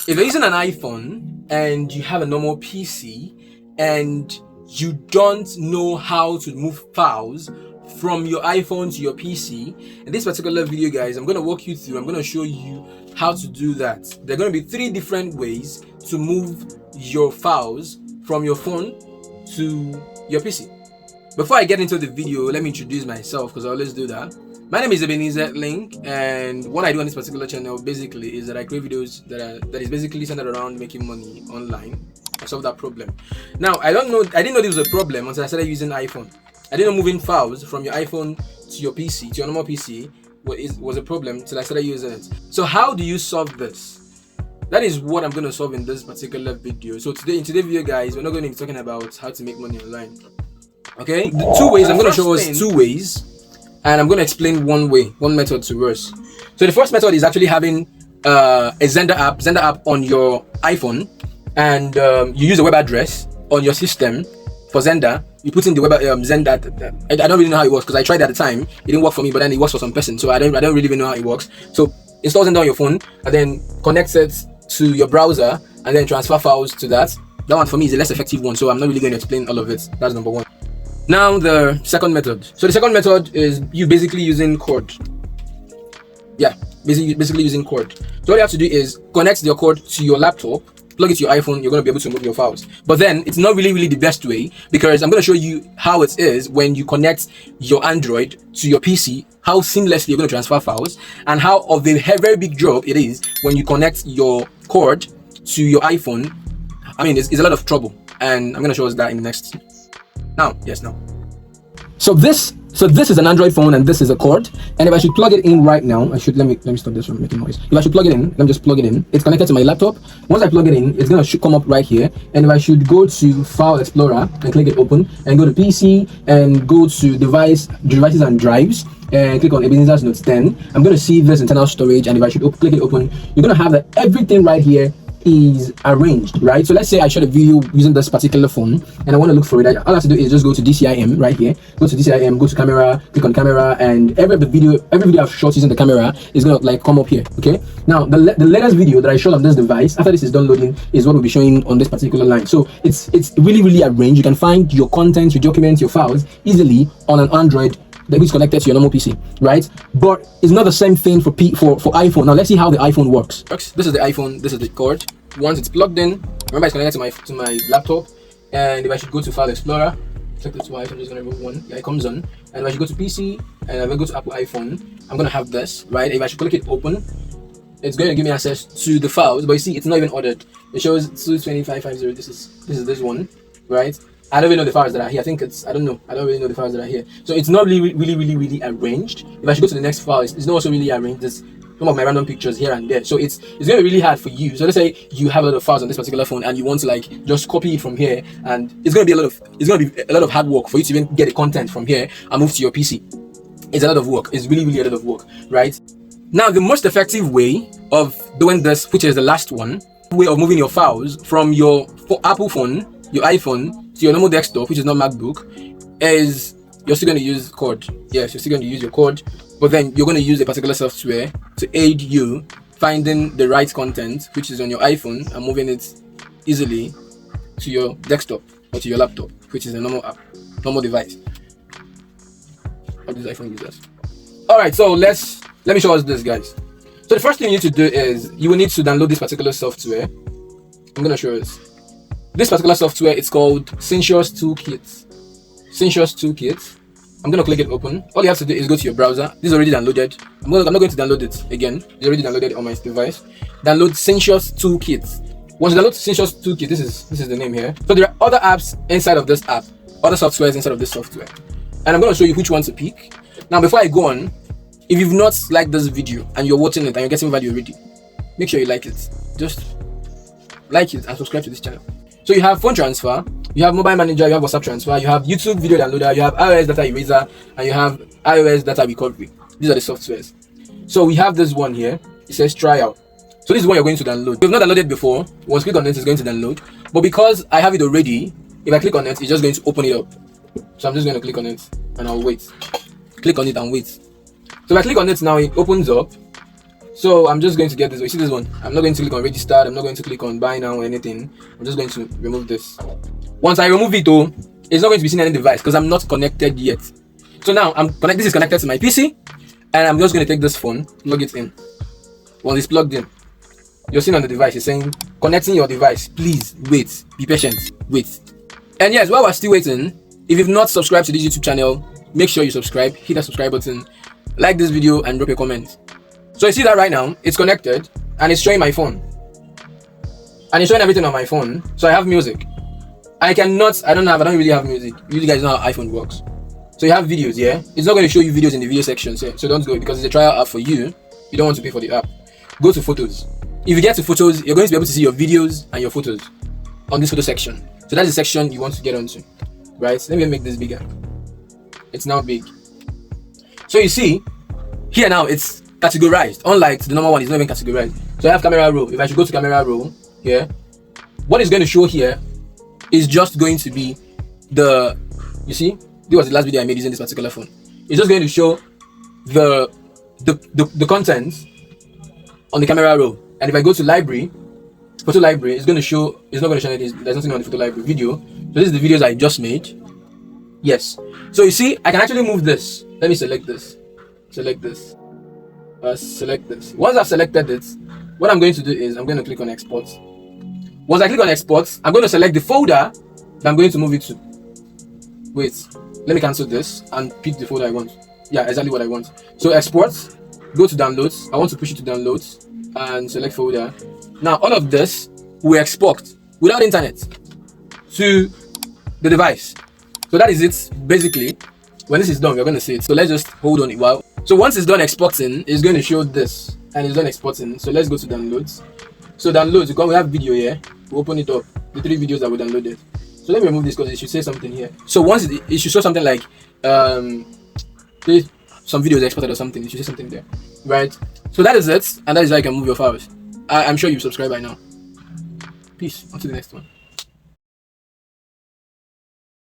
If you're using an iPhone and you have a normal PC and you don't know how to move files from your iPhone to your PC, in this particular video, guys, I'm going to walk you through. I'm going to show you how to do that. There are going to be 3 different ways to move your files from your phone to your PC. Before I get into the video, let me introduce myself, because I always do that. My name is Ebenezer Link, and what I do on this particular channel basically is that I create videos that is basically centered around making money online. I solve that problem. Now, I didn't know this was a problem until I started using iPhone. I didn't know moving files from your iPhone to your PC, to your normal PC, was a problem until I started using it. So how do you solve this? That is what I'm going to solve in this particular video. So in today's video, guys, we're not going to be talking about how to make money online. Okay, the 2 ways I'm going to show us 2 ways, and I'm going to explain one method to us. So the first method is actually having a Xender app on your iPhone, and you use a web address on your system for Xender. You put in the web Xender. I don't really know how it works because I tried at the time. It didn't work for me, but then it works for some person. So I don't really even know how it works. So install Xender on your phone and then connect it to your browser and then transfer files to that. That one for me is a less effective one, so I'm not really going to explain all of it. That's number 1. Now the second method. So the second method is you basically using cord. Yeah, basically using cord. So all you have to do is connect your cord to your laptop, plug it to your iPhone. You're going to be able to move your files. But then it's not really the best way, because I'm going to show you how it is when you connect your Android to your PC, how seamlessly you're going to transfer files, and how of a very big job it is when you connect your cord to your iPhone. I mean, it's a lot of trouble, and I'm going to show us that in the next. Now. So this is an Android phone, and this is a cord. And if I should plug it in right now, let me stop this from making noise. If I should plug it in, let me just plug it in. It's connected to my laptop. Once I plug it in, it's gonna come up right here. And if I should go to File Explorer and click it open, and go to PC and go to devices and drives, and click on Ebenezer's Notes 10, I'm gonna see this internal storage. And if I should click it open, you're gonna have that everything right here is arranged, right? So let's say I shot a video using this particular phone and I want to look for it. All I have to do is just go to DCIM right here, go to DCIM, go to camera, click on camera, and every video I've shot using the camera is gonna like come up here. Okay, now the latest video that I shot on this device after this is done loading is what will be showing on this particular line. So it's really arranged. You can find your content, your documents, your files easily on an Android that is connected to your normal PC, right? But it's not the same thing for iPhone. Now let's see how the iPhone works. This is the iPhone. This is the cord. Once it's plugged in, remember it's connected to my laptop. And if I should go to File Explorer, check this twice. I'm just gonna remove one. Yeah, it comes on. And if I should go to PC and if I go to Apple iPhone, I'm gonna have this, right? If I should click it open, it's going to give me access to the files. But you see, it's not even ordered. It shows 22550. This is this one, right? I don't even know the files that are here. I don't really know the files that are here. So it's not really arranged. If I should go to the next file, it's not also really arranged. There's some of my random pictures here and there. So it's going to be really hard for you. So let's say you have a lot of files on this particular phone and you want to like just copy it from here, and it's going to be a lot of hard work for you to even get the content from here and move to your PC. It's a lot of work. It's really a lot of work, right? Now the most effective way of doing this, which is the last one, way of moving your files from your Apple phone, your iPhone, to your normal desktop, which is not MacBook, is you're still going to use cord. Yes, you're still going to use your cord, but then you're going to use a particular software to aid you finding the right content, which is on your iPhone, and moving it easily to your desktop or to your laptop, which is a normal device of these iPhone users. All right, so let me show us this, guys. So the first thing you need to do is you will need to download this particular software. I'm going to show us. This particular software, it's called Synchros Toolkit. I'm going to click it open. All you have to do is go to your browser. This is already downloaded. I'm not going to download it again. It's already downloaded on my device. Download Synchros Toolkit. Once you download Synchros Toolkit, this is the name here. So there are other apps inside of this app, other softwares inside of this software. And I'm going to show you which one to pick. Now, before I go on, if you've not liked this video and you're watching it and you're getting value already, make sure you like it. Just like it and subscribe to this channel. So you have phone transfer, you have mobile manager, you have WhatsApp transfer, you have YouTube video downloader, you have iOS data eraser, and you have iOS data recovery. These are the softwares. So we have this one here. It says trial. So this is what you're going to download. If you've not downloaded before, once you click on it, it's going to download. But because I have it already, if I click on it, it's just going to open it up. So I'm just going to click on it and I'll wait. Click on it and wait. So if I click on it now, it opens up. So I'm just going to get this. You see this one? I'm not going to click on register. I'm not going to click on buy now or anything. I'm just going to remove this. Once I remove it though, it's not going to be seen on any device because I'm not connected yet. So now this is connected to my PC, and I'm just going to take this phone, plug it in. Once it's plugged in, you're seeing on the device, it's saying connecting your device. Please wait, be patient, wait. And yes, while we're still waiting, if you've not subscribed to this YouTube channel, make sure you subscribe, hit that subscribe button, like this video, and drop a comment. So you see that right now, it's connected and it's showing my phone. And it's showing everything on my phone. So I have music. I don't really have music. You guys know how iPhone works. So you have videos, yeah? It's not going to show you videos in the video section, so don't go because it's a trial app for you. You don't want to pay for the app. Go to photos. If you get to photos, you're going to be able to see your videos and your photos on this photo section. So that's the section you want to get onto, right? Let me make this bigger. It's now big. So you see, here now it's categorized. Unlike the normal one, it's not even categorized. So I have camera roll. If I should go to camera roll, yeah, what is going to show here is just going to be you see, this was the last video I made using this particular phone. It's just going to show the content on the camera roll. And if I go to library, photo library, it's not going to show anything. There's nothing on the photo library video. So this is the videos I just made. Yes. So you see, I can actually move this. Let me select this. Select this. Select this. Once I've selected it, what I'm going to do is I'm going to click on export. Once I click on export, I'm going to select the folder that I'm going to move it to. Wait, let me cancel this and pick the folder I want. Yeah, exactly what I want. So export, go to downloads. I want to push it to downloads and select folder. Now all of this will export without internet to the device. So that is it basically. When this is done, we're going to see it. So let's just hold on a while. So once it's done exporting, it's going to show this, and it's done exporting. So let's go to downloads. So downloads, because we have video here, we open it up, the 3 videos that we downloaded. So let me remove this because it should say something here. So once it should show something like some videos exported or something. It should say something there, right? So that is it, and that is how you can move your files. I'm sure you've subscribed by now. Peace. On to the next one.